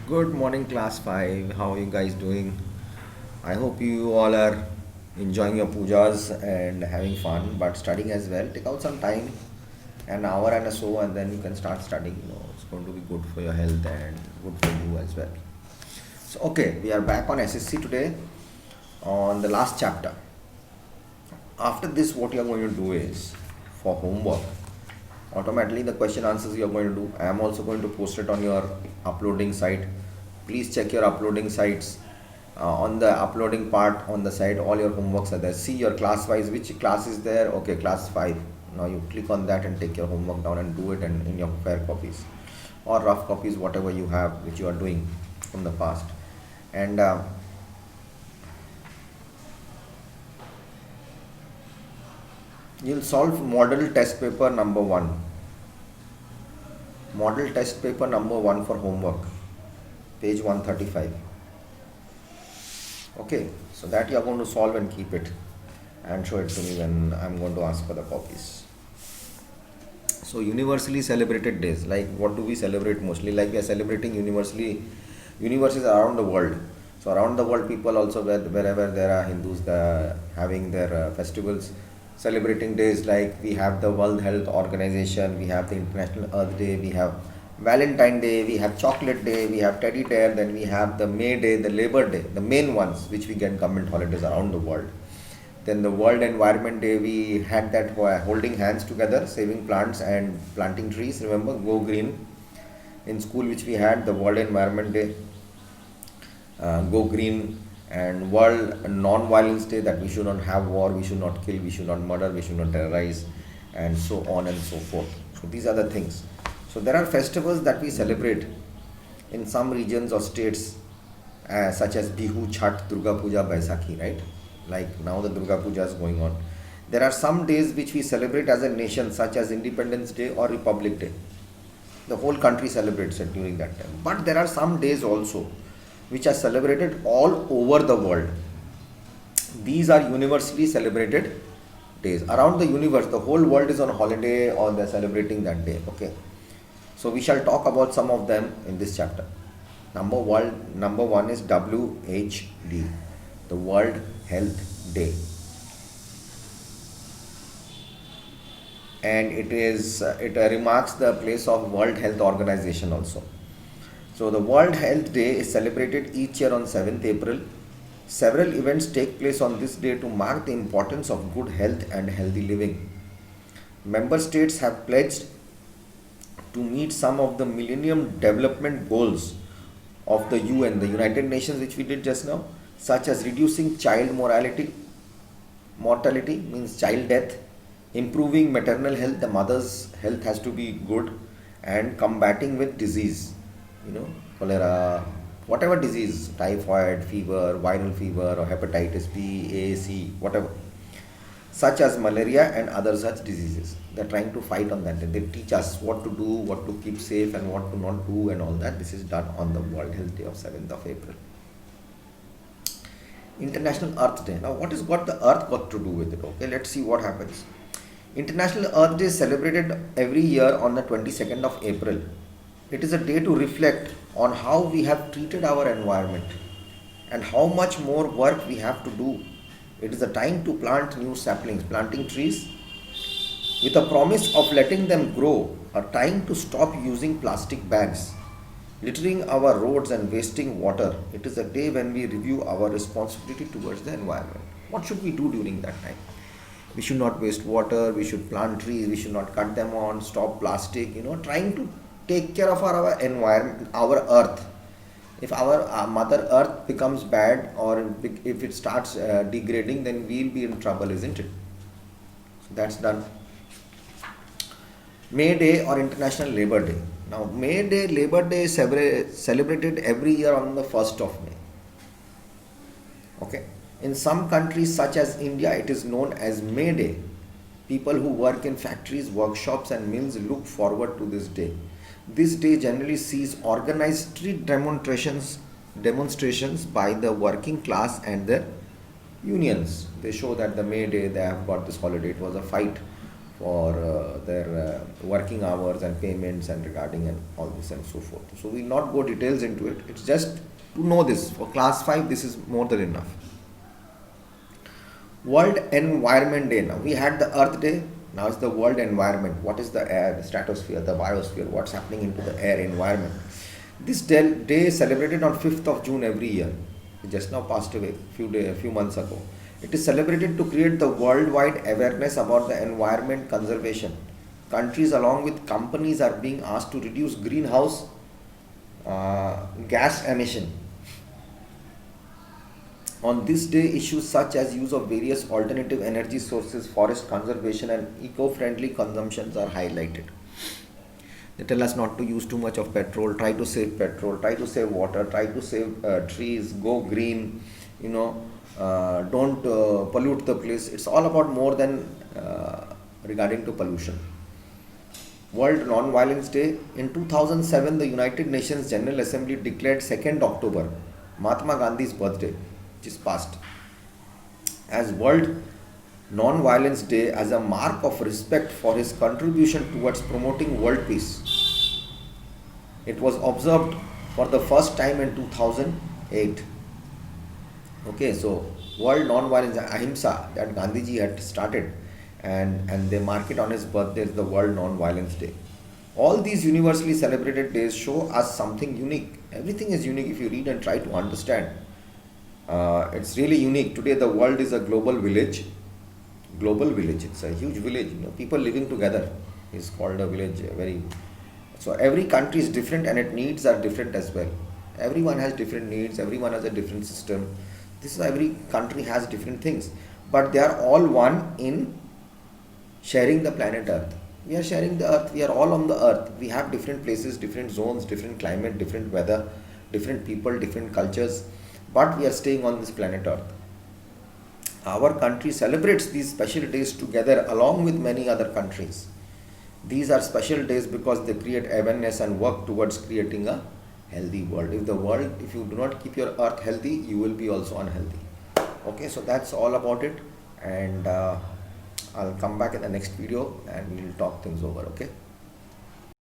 Good morning, class 5. How are you guys doing? I hope you all are enjoying your pujas and having fun, but studying as well. Take out some time, an hour and so, and then you can start studying. It's going to be good for your health and good for you as well. So, okay, we are back on SSC today on the last chapter. After this, what you are going to do is for homework, automatically the question answers you are going to do. I am also going to post it on your uploading site. Please check your uploading sites. On the uploading part on the site, all your homeworks are there. See your class wise, which class is there. Okay, class 5. Now you click on that and take your homework down and do it in your fair copies or rough copies, whatever you have, which you are doing from the past. And you'll solve model test paper number 1. Model test paper number 1 for homework, page 135. Okay, so that you are going to solve and keep it and show it to me when I'm going to ask for the copies. So universally celebrated days, like what do we celebrate mostly? Like we are celebrating universes around the world. So around the world, people also wherever there are Hindus, they are having their festivals, celebrating days. Like we have the World Health Organization, we have the International Earth Day, we have Valentine Day, we have Chocolate Day, we have Teddy Day, then we have the May Day, the Labor Day, the main ones which we get government holidays around the world. Then the World Environment Day, we had that holding hands together, saving plants and planting trees. Remember, Go Green in school, which we had the World Environment Day, Go Green, and World Non-Violence Day, that we should not have war, we should not kill, we should not murder, we should not terrorize, and so on and so forth. So these are the things. So there are festivals that we celebrate in some regions or states, such as Bihu, Chhat, Durga Puja, Baisakhi, right? Like now the Durga Puja is going on. There are some days which we celebrate as a nation, such as Independence Day or Republic Day. The whole country celebrates it during that time. But there are some days also which are celebrated all over the world. These are universally celebrated days. Around the universe, the whole world is on holiday or they're celebrating that day. Okay. So we shall talk about some of them in this chapter. Number one is WHD, the World Health Day. And it remarks the place of World Health Organization also. So the World Health Day is celebrated each year on 7th April. Several events take place on this day to mark the importance of good health and healthy living. Member states have pledged to meet some of the Millennium Development Goals of the UN, the United Nations, which we did just now, such as reducing child mortality means child death, improving maternal health, the mother's health has to be good, and combating with disease, cholera, whatever disease, typhoid fever, viral fever, or hepatitis B, A, C, whatever, such as malaria and other such diseases. They're trying to fight on that. They teach us what to do, what to keep safe, and what to not do, and all that. This is done on the World Health Day of 7th of April. International Earth Day. Now, what has got the Earth got to do with it? Okay, let's see what happens. International Earth Day is celebrated every year on the 22nd of April. It is a day to reflect on how we have treated our environment and how much more work we have to do. It is a time to plant new saplings, planting trees with a promise of letting them grow, a time to stop using plastic bags, littering our roads and wasting water. It is a day when we review our responsibility towards the environment. What should we do during that time? We should not waste water, we should plant trees, we should not cut them on, stop plastic, trying to take care of our environment, our earth. If our mother earth becomes bad or if it starts degrading, then we'll be in trouble, isn't it? So that's done. May Day or International Labor Day. Now, May Day, Labor Day is celebrated every year on the 1st of May. Okay. In some countries such as India, it is known as May Day. People who work in factories, workshops and mills look forward to this day. This day generally sees organized street demonstrations by the working class and their unions. They show that the May Day, they have got this holiday. It was a fight for their working hours and payments and regarding and all this and so forth. So we'll not go details into it. It's just to know this. For class 5, this is more than enough. World Environment Day. Now we had the Earth Day. Now it's the World Environment. What is the air, the stratosphere, the biosphere? What's happening into the air environment? This day is celebrated on 5th of June every year. It just now passed away a few months ago. It is celebrated to create the worldwide awareness about the environment conservation. Countries along with companies are being asked to reduce greenhouse gas emission. On this day, issues such as use of various alternative energy sources, forest conservation and eco-friendly consumptions are highlighted. They tell us not to use too much of petrol, try to save water, try to save trees, go green, don't pollute the place. It's all about more than regarding to pollution. World Non-Violence Day. In 2007, the United Nations General Assembly declared 2nd October, Mahatma Gandhi's birthday, which is past, as World Non-Violence Day as a mark of respect for his contribution towards promoting world peace. It was observed for the first time in 2008. Okay, so World Non-Violence Ahimsa that Gandhiji had started, and they mark it on his birthday as the World Non-Violence Day. All these universally celebrated days show us something unique. Everything is unique if you read and try to understand. It's really unique. Today the world is a global village. It's a huge village. People living together is called a village. So every country is different and its needs are different as well. Everyone has different needs. Everyone has a different system. This is every country has different things, but they are all one in sharing the planet Earth. We are sharing the Earth. We are all on the Earth. We have different places, different zones, different climate, different weather, different people, different cultures, but we are staying on this planet Earth. Our country celebrates these special days together along with many other countries. These are special days because they create awareness and work towards creating a healthy world. If you do not keep your Earth healthy, you will be also unhealthy. Okay, so that's all about it, and I'll come back in the next video and we'll talk things over. Okay.